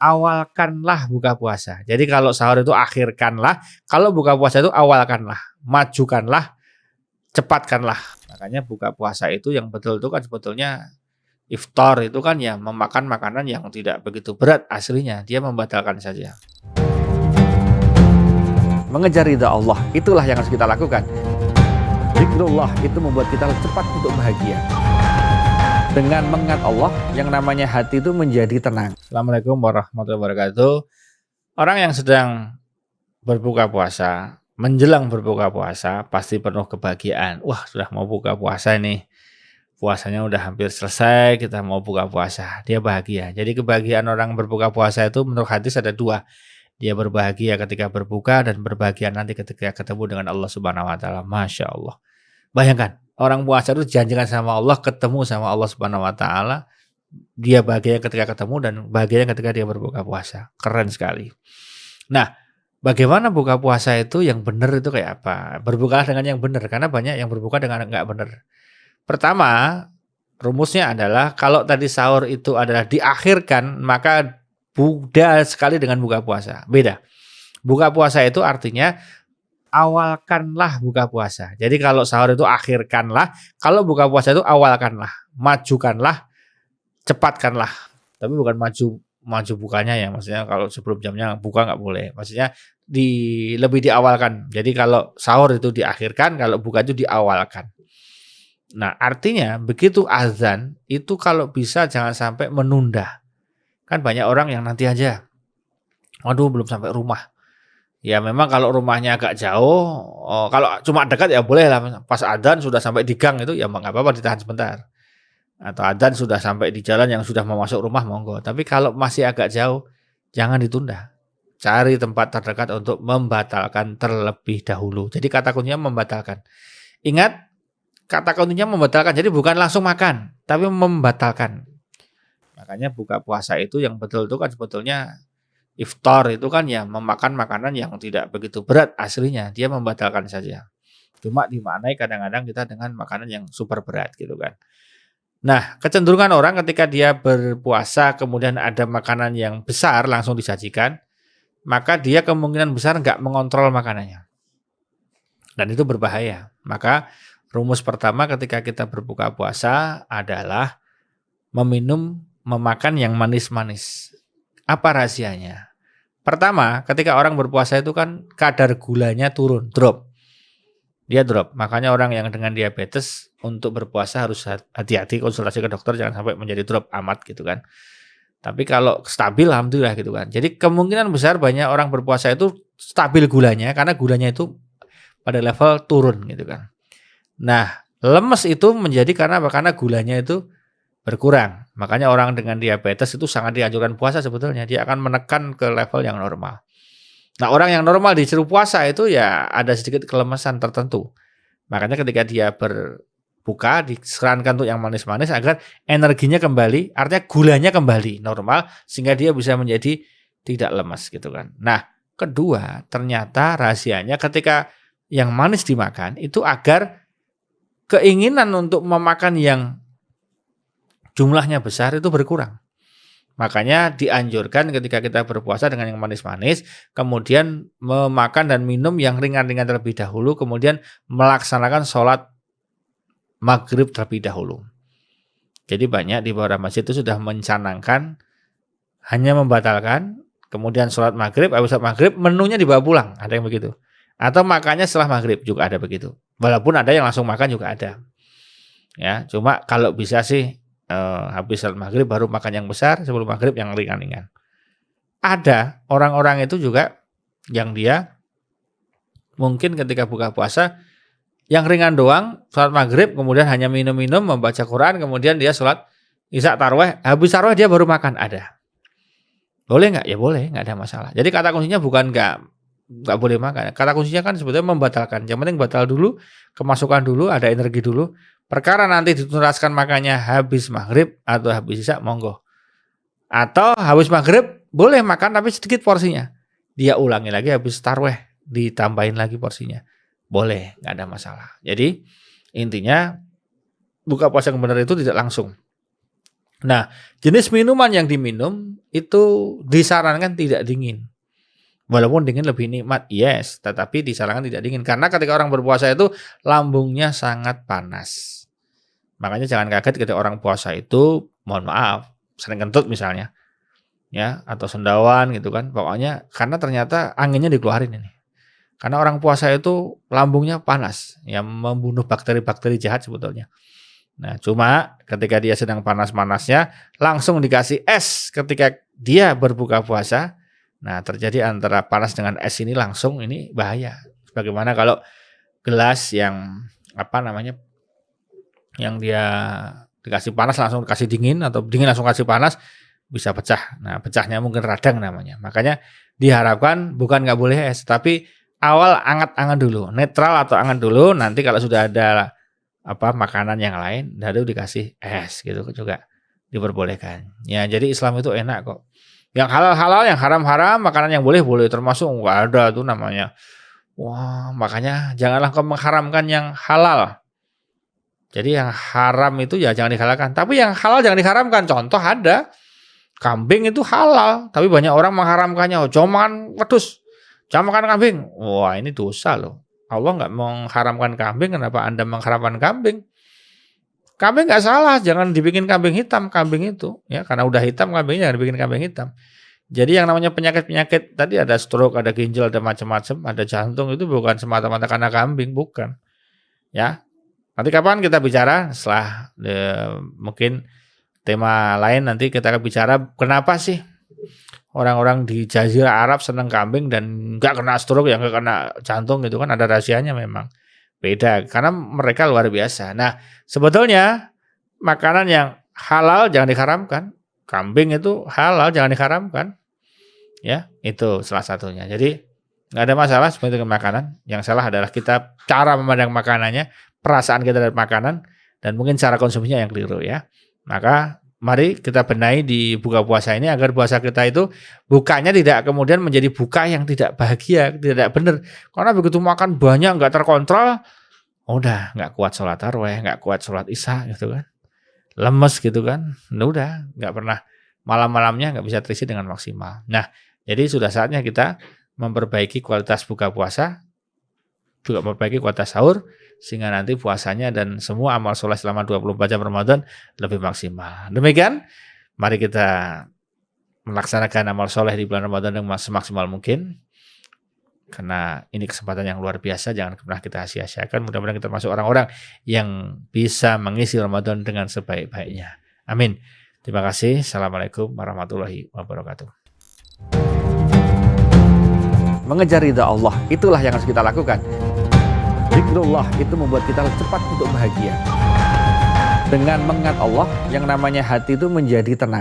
awalkanlah buka puasa. Jadi kalau sahur itu akhirkanlah, kalau buka puasa itu awalkanlah, majukanlah, cepatkanlah. Makanya buka puasa itu yang betul itu kan sebetulnya iftar itu kan ya memakan makanan yang tidak begitu berat aslinya, dia membatalkan saja. Mengejar ridha Allah, itulah yang harus kita lakukan. Zikrullah itu membuat kita cepat untuk bahagia. Dengan mengingat Allah, yang namanya hati itu menjadi tenang. Assalamualaikum warahmatullahi wabarakatuh. Orang yang sedang berbuka puasa, menjelang berbuka puasa, pasti penuh kebahagiaan. Wah, sudah mau buka puasa nih. Puasanya udah hampir selesai, kita mau buka puasa. Dia bahagia. Jadi kebahagiaan orang berbuka puasa itu menurut hadis ada dua. Dia berbahagia ketika berbuka dan berbahagia nanti ketika ketemu dengan Allah Subhanahu wa taala. Masya Allah. Bayangkan, orang puasa itu janjikan sama Allah, ketemu sama Allah Subhanahu wa taala. Dia bahagia ketika ketemu dan bahagia ketika dia berbuka puasa. Keren sekali. Nah, bagaimana buka puasa itu yang benar itu kayak apa? Berbukalah dengan yang benar, karena banyak yang berbuka dengan enggak benar. Pertama, rumusnya adalah kalau tadi sahur itu adalah diakhirkan, maka beda sekali dengan buka puasa. Beda. Buka puasa itu artinya awalkanlah buka puasa. Jadi kalau sahur itu akhirkanlah, kalau buka puasa itu awalkanlah, majukanlah, cepatkanlah. Tapi bukan maju bukanya ya, maksudnya kalau sebelum jamnya buka nggak boleh. Maksudnya lebih diawalkan. Jadi kalau sahur itu diakhirkan, kalau buka itu diawalkan. Nah, artinya begitu azan itu kalau bisa jangan sampai menunda. Kan banyak orang yang nanti aja, waduh belum sampai rumah. Ya memang kalau rumahnya agak jauh, kalau cuma dekat ya boleh lah. Pas adzan sudah sampai di gang itu ya nggak apa-apa, ditahan sebentar. Atau adzan sudah sampai di jalan yang sudah mau masuk rumah, monggo. Tapi kalau masih agak jauh, jangan ditunda. Cari tempat terdekat untuk membatalkan terlebih dahulu. Jadi kata kuncinya membatalkan. Ingat, kata kuncinya membatalkan. Jadi bukan langsung makan, tapi membatalkan. Makanya buka puasa itu yang betul itu kan sebetulnya iftar itu kan ya memakan makanan yang tidak begitu berat aslinya, dia membatalkan saja. Cuma dimaknai kadang-kadang kita dengan makanan yang super berat gitu kan. Nah, kecenderungan orang ketika dia berpuasa kemudian ada makanan yang besar langsung disajikan, maka dia kemungkinan besar nggak mengontrol makanannya. Dan itu berbahaya. Maka rumus pertama ketika kita berbuka puasa adalah memakan yang manis-manis. Apa rahasianya? Pertama, ketika orang berpuasa itu kan kadar gulanya turun, drop. Dia drop. Makanya orang yang dengan diabetes untuk berpuasa harus hati-hati, konsultasi ke dokter, jangan sampai menjadi drop amat gitu kan. Tapi kalau stabil alhamdulillah gitu kan. Jadi kemungkinan besar banyak orang berpuasa itu stabil gulanya karena gulanya itu pada level turun gitu kan. Nah, lemes itu menjadi karena apa? Karena gulanya itu berkurang. Makanya orang dengan diabetes itu sangat dianjurkan puasa sebetulnya. Dia akan menekan ke level yang normal. Nah, orang yang normal disuruh puasa itu ya ada sedikit kelemasan tertentu. Makanya ketika dia berbuka disarankan untuk yang manis-manis agar energinya kembali, artinya gulanya kembali normal sehingga dia bisa menjadi tidak lemas gitu kan. Nah, kedua, ternyata rahasianya ketika yang manis dimakan itu agar keinginan untuk memakan yang jumlahnya besar itu berkurang. Makanya dianjurkan ketika kita berpuasa dengan yang manis-manis, kemudian memakan dan minum yang ringan-ringan terlebih dahulu, kemudian melaksanakan sholat maghrib terlebih dahulu. Jadi banyak di beberapa masjid itu sudah mencanangkan hanya membatalkan, kemudian sholat maghrib, habis sholat maghrib menunya dibawa pulang, ada yang begitu. Atau makannya setelah maghrib juga ada begitu. Walaupun ada yang langsung makan juga ada. Ya, cuma kalau bisa sih habis sholat maghrib baru makan yang besar, sebelum maghrib yang ringan-ringan. Ada orang-orang itu juga yang dia mungkin ketika buka puasa yang ringan doang, sholat maghrib kemudian hanya minum-minum, membaca Quran, kemudian dia sholat isya tarawih, habis tarawih dia baru makan, ada. Boleh nggak? Ya boleh, nggak ada masalah. Jadi kata kuncinya bukan nggak boleh makan. Kata kuncinya kan sebetulnya membatalkan. Yang penting batal dulu, kemasukan dulu, ada energi dulu. Perkara nanti dituntaskan makannya habis maghrib atau habis isya, monggo. Atau habis maghrib boleh makan tapi sedikit porsinya. Dia ulangi lagi habis tarawih, ditambahin lagi porsinya. Boleh, nggak ada masalah. Jadi intinya buka puasa yang benar itu tidak langsung. Nah, jenis minuman yang diminum itu disarankan tidak dingin. Walaupun dingin lebih nikmat, yes, tetapi disarankan tidak dingin. Karena ketika orang berpuasa itu lambungnya sangat panas. Makanya jangan kaget ketika orang puasa itu, mohon maaf, sering kentut misalnya, ya, atau sendawan gitu kan. Pokoknya karena ternyata anginnya dikeluarin ini. Karena orang puasa itu lambungnya panas, yang membunuh bakteri-bakteri jahat sebetulnya. Nah, cuma ketika dia sedang panas-panasnya, langsung dikasih es ketika dia berbuka puasa. Nah, terjadi antara panas dengan es ini langsung, ini bahaya. Bagaimana kalau gelas yang yang dia dikasih panas langsung dikasih dingin, atau dingin langsung kasih panas, bisa pecah. Nah, pecahnya mungkin radang namanya. Makanya diharapkan bukan nggak boleh es, tapi awal anget-anget dulu, netral atau anget dulu. Nanti kalau sudah ada makanan yang lain, baru dikasih es gitu juga diperbolehkan. Ya, jadi Islam itu enak kok. Yang halal-halal, yang haram-haram, makanan yang boleh-boleh, termasuk nggak ada tuh namanya. Wah, makanya janganlah kau mengharamkan yang halal. Jadi yang haram itu ya jangan dihalalkan. Tapi yang halal jangan diharamkan. Contoh ada, kambing itu halal, tapi banyak orang mengharamkannya. Oh, jangan makan wedhus, jangan makan kambing. Wah, ini dosa loh. Allah nggak mengharamkan kambing, kenapa Anda mengharamkan kambing? Kambing nggak salah, jangan dibikin kambing hitam kambing itu, ya, karena udah hitam kambingnya jangan dibikin kambing hitam. Jadi yang namanya penyakit-penyakit tadi ada stroke, ada ginjal, ada macam-macam, ada jantung, itu bukan semata-mata karena kambing, bukan. Ya. Nanti kapan kita bicara setelah mungkin tema lain, nanti kita akan bicara kenapa sih orang-orang di Jazirah Arab senang kambing dan nggak kena stroke, yang nggak kena jantung gitu kan, ada rahasianya memang. Beda, karena mereka luar biasa. Nah, sebetulnya makanan yang halal jangan diharamkan. Kambing itu halal jangan diharamkan. Ya, itu salah satunya. Jadi nggak ada masalah sebenarnya dengan makanan. Yang salah adalah kita cara memandang makanannya, perasaan kita dari makanan, dan mungkin cara konsumsinya yang keliru ya. Maka mari kita benahi di buka puasa ini agar puasa kita itu bukanya tidak kemudian menjadi buka yang tidak bahagia, tidak benar. Karena begitu makan banyak nggak terkontrol, udah nggak kuat sholat tarawih, nggak kuat sholat isya gitu kan, lemes gitu kan, udah nggak pernah malam-malamnya nggak bisa terisi dengan maksimal. Nah, jadi sudah saatnya kita memperbaiki kualitas buka puasa, juga memperbaiki kualitas sahur, sehingga nanti puasanya dan semua amal soleh selama 24 jam Ramadan lebih maksimal. Demikian, mari kita melaksanakan amal soleh di bulan Ramadan yang semaksimal mungkin. Karena ini kesempatan yang luar biasa, jangan pernah kita sia-siakan. Mudah-mudahan kita masuk orang-orang yang bisa mengisi Ramadan dengan sebaik-baiknya. Amin. Terima kasih. Assalamualaikum warahmatullahi wabarakatuh. Mengejar ridha Allah, itulah yang harus kita lakukan. Zikrullah itu membuat kita cepat untuk bahagia. Dengan mengingat Allah, yang namanya hati itu menjadi tenang.